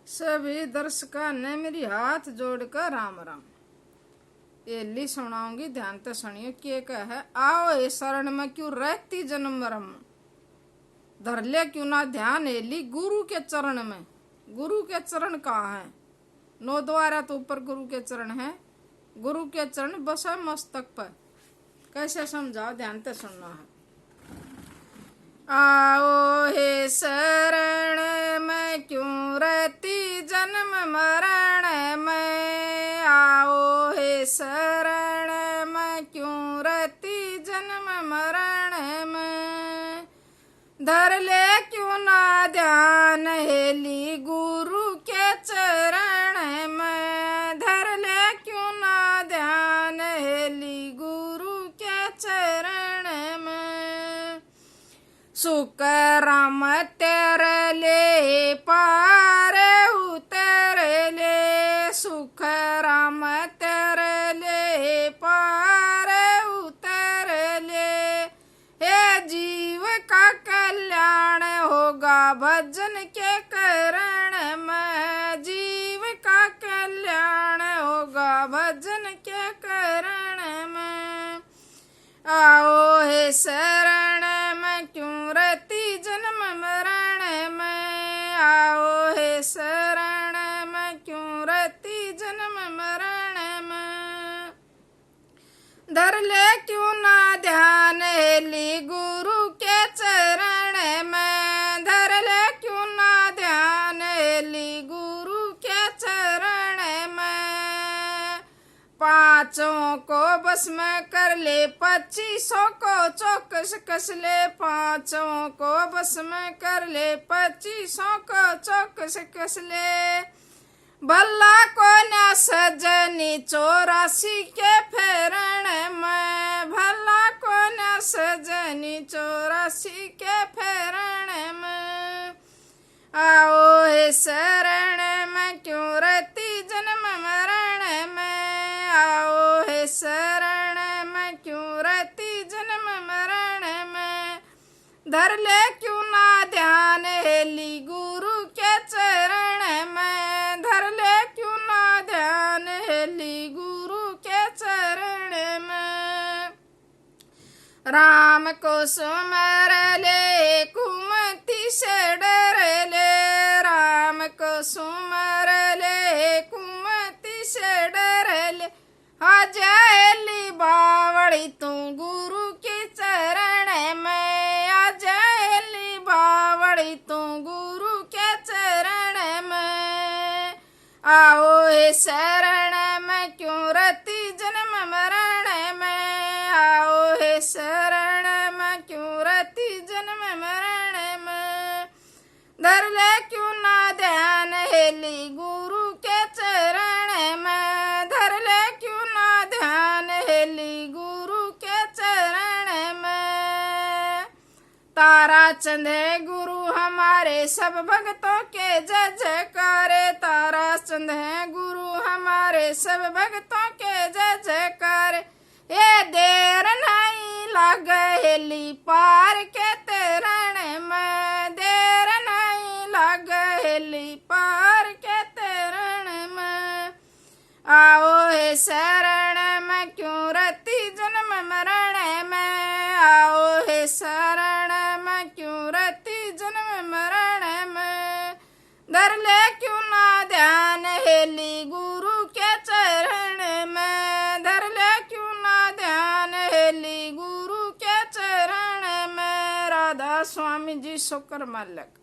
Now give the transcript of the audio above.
सभी दर्शकों ने मेरी हाथ जोड़कर राम राम। ये ली सुनाऊंगी, ध्यान से सुनियो। के कहे आओ ए शरण में क्यों रहती जन्म मरम, धर ले क्यों ना ध्यान एली गुरु के चरण में। गुरु के चरण कहाँ है? 9 द्वारा तो ऊपर गुरु के चरण है। गुरु के चरण बस है मस्तक पर। कैसे समझाओ, ध्यान से सुनना है। आओ हे शरण में क्यों रहती जन्म मरण में, आओ हे शरण में क्यों रहती जन्म मरण में। धर ले क्यों ना ध्यान हेली गुरु के चरण में, धर ले क्यों ना ध्यान हेली गुरु के चरण में। सुख राम तेरे ले पार उतर ले, सुख राम तेरे ले पार उतर ले। हे जीव का कल्याण होगा भजन के करण में, जीव का कल्याण होगा भजन के करण में। आओ हे शरण में क्यों रहती जन्म मरण में, आओ हे शरण में क्यों रहती जन्म मरण में। धर ले क्यों ना ध्यान हेली गुरु के चरण में, धर ले क्यों ना ध्यान हेली गुरु के चरण में। पांचों को बस में कर ले 2500 को चौकस कस ले, पांचों को बस में कर ले 2500 को चौकस कस ले। भला को न सजनी 84 के फेरण में, भला को न सजनी 84 के फेरण में। आओ हे शरण में क्यों रहती जन्म मरण में, आओ हे शरण में क्यों रहती जन्म मरण में। धर ले क्यों ना ध्यान हेली गुरु के चरण में, धर ले क्यों ना ध्यान हेली गुरु के चरण में। राम को सुमर ले कुमति से डर ले, राम को सुमर ले कुमति से डर ले। आ जाएली बावड़ी तू गुरु के चरण में, आ जाएली बावड़ी तू गुरु के चरण में। आओ हे शरण में क्यों रहती जन्म मरण में, आओ हे शरण में क्यों रहती जन्म मरण में। धर ले क्यों ना ध्यान हेली गुरु के चरण में, धर ले क्यों ना ध्यान हेली गुरु के चरण में। तारा चंद है गुरु हमारे सब भक्तों के जय जयकारे, तारा चंद है गुरु हमारे सब भक्तों के जय जयकारे। ये देर नहीं लागेली पार के तेरण में, देर नहीं लागेली पार के तेरण में। आओ हे शरण में क्यों रहती जन्म मरण में, आओ हे शरण में क्यों रहती जन्म मरण में। धर ले क्यों ना ध्यान हेली गुरु के चरण में, धर ले क्यों ना ध्यान हेली गुरु के चरण में। राधा स्वामी जी शुक्र मालक।